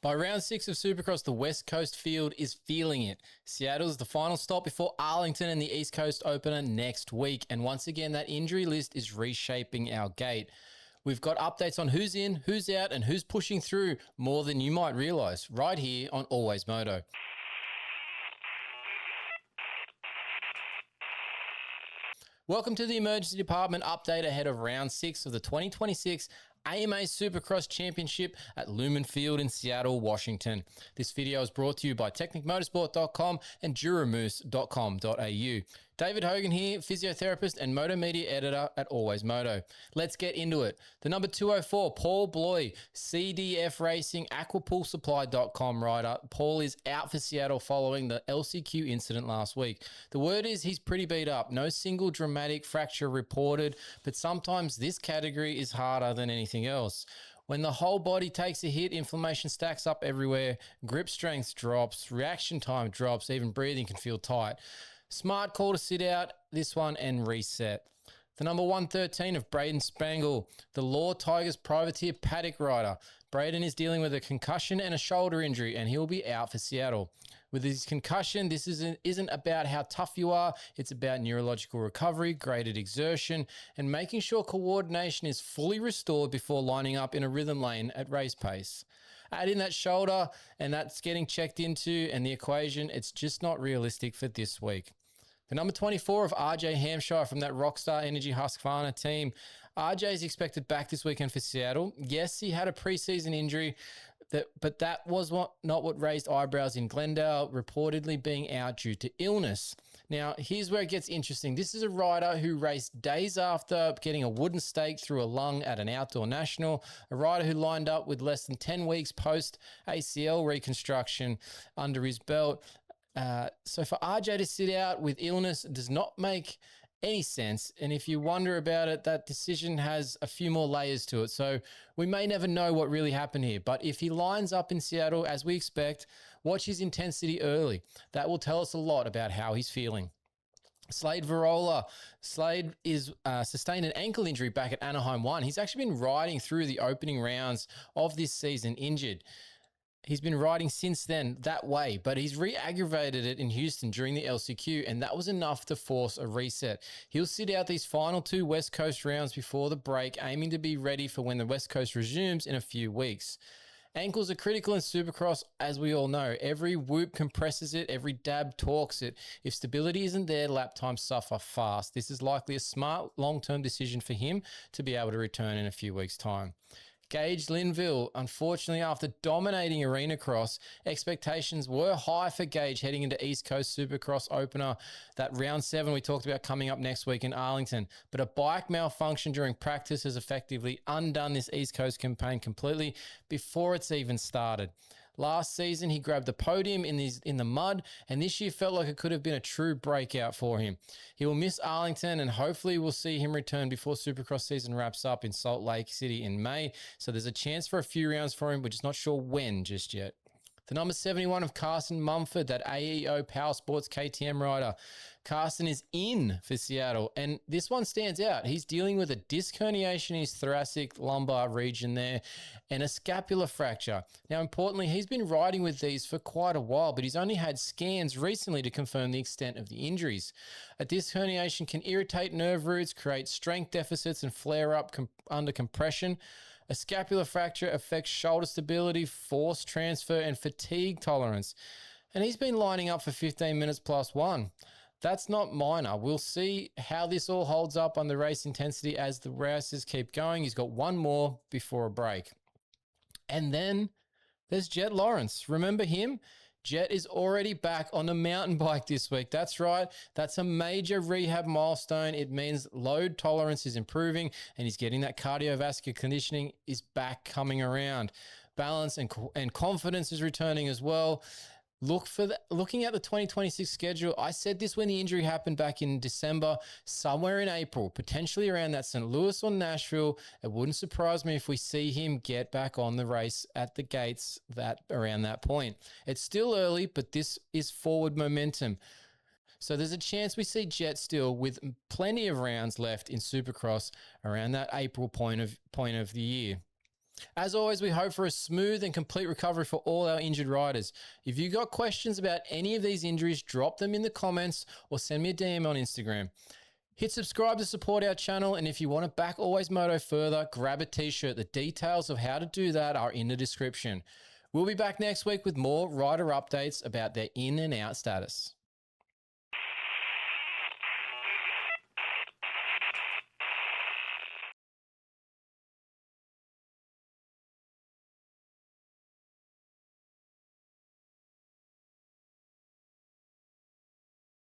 By round 6 of Supercross, the West Coast field is feeling it. Seattle's the final stop before Arlington and the East Coast opener next week. And once again, that injury list is reshaping our gate. We've got updates on who's in, who's out, and who's pushing through more than you might realize right here on Always Moto. Welcome to the Emergency Department update ahead of round 6 of the 2026 AMA Supercross Championship at Lumen Field in Seattle, Washington. This video is brought to you by TechnicMotorsport.com and Duramoose.com.au. David Hogan here, physiotherapist and moto media editor at Always Moto. Let's get into it. The number 204, Paul Bloy, CDF Racing, AquapoolSupply.com rider. Paul is out for Seattle following the LCQ incident last week. The word is he's pretty beat up. No single dramatic fracture reported, but sometimes this category is harder than anything else. When the whole body takes a hit, inflammation stacks up everywhere, grip strength drops, reaction time drops, even breathing can feel tight. Smart call to sit out this one and reset. The number 113 of Braden Spangle, the Law Tigers privateer paddock rider. Braden is dealing with a concussion and a shoulder injury, and he'll be out for Seattle. With his concussion, this isn't about how tough you are. It's about neurological recovery, graded exertion, and making sure coordination is fully restored before lining up in a rhythm lane at race pace. Add in that shoulder, and that's getting checked into, and the equation, it's just not realistic for this week. The number 24 of RJ Hampshire from that Rockstar Energy Husqvarna team. RJ is expected back this weekend for Seattle. Yes, he had a preseason injury, but that was not what raised eyebrows in Glendale, reportedly being out due to illness. Now, here's where it gets interesting. This is a rider who raced days after getting a wooden stake through a lung at an outdoor national, a rider who lined up with less than 10 weeks post ACL reconstruction under his belt. So for RJ to sit out with illness does not make any sense. And if you wonder about it, that decision has a few more layers to it. So we may never know what really happened here. But if he lines up in Seattle as we expect, watch his intensity early. That will tell us a lot about how he's feeling. Slade Varola. Slade is sustained an ankle injury back at Anaheim 1. He's actually been riding through the opening rounds of this season injured. He's been riding since then that way, but he's re-aggravated it in Houston during the LCQ, and that was enough to force a reset. He'll sit out these final 2 West Coast rounds before the break, aiming to be ready for when the West Coast resumes in a few weeks. Ankles are critical in Supercross, as we all know. Every whoop compresses it, every dab torques it. If stability isn't there, lap times suffer fast. This is likely a smart long-term decision for him to be able to return in a few weeks' time. Gage Linville, unfortunately, after dominating Arena Cross, expectations were high for Gage heading into East Coast Supercross opener. That round 7 we talked about coming up next week in Arlington. But a bike malfunction during practice has effectively undone this East Coast campaign completely before it's even started. Last season, he grabbed the podium in the mud, and this year felt like it could have been a true breakout for him. He will miss Arlington, and hopefully we'll see him return before Supercross season wraps up in Salt Lake City in May. So there's a chance for a few rounds for him, but just not sure when just yet. The number 71 of Carson Mumford, that AEO Power Sports KTM rider. Carson is in for Seattle, and this one stands out. He's dealing with a disc herniation in his thoracic lumbar region there and a scapular fracture. Now, importantly, he's been riding with these for quite a while, but he's only had scans recently to confirm the extent of the injuries. A disc herniation can irritate nerve roots, create strength deficits, and flare up under compression. A scapular fracture affects shoulder stability, force transfer, and fatigue tolerance. And he's been lining up for 15 minutes plus 1. That's not minor. We'll see how this all holds up on the race intensity as the races keep going. He's got one more before a break. And then there's Jet Lawrence. Remember him? Jet is already back on the mountain bike this week. That's right. That's a major rehab milestone. It means load tolerance is improving and he's getting that cardiovascular conditioning is back coming around. Balance and confidence is returning as well. Looking at the 2026 schedule, I said this when the injury happened back in December, somewhere in April, potentially around that St. Louis or Nashville. It wouldn't surprise me if we see him get back on the race at the gates around that point. It's still early, but this is forward momentum. So there's a chance we see Jet still with plenty of rounds left in Supercross around that April point of the year. As always, we hope for a smooth and complete recovery for all our injured riders. If you got questions about any of these injuries, drop them in the comments or send me a DM on Instagram. Hit subscribe to support our channel, and if you want to back Always Moto further, grab a t-shirt. The details of how to do that are in the description. We'll be back next week with more rider updates about their in and out status.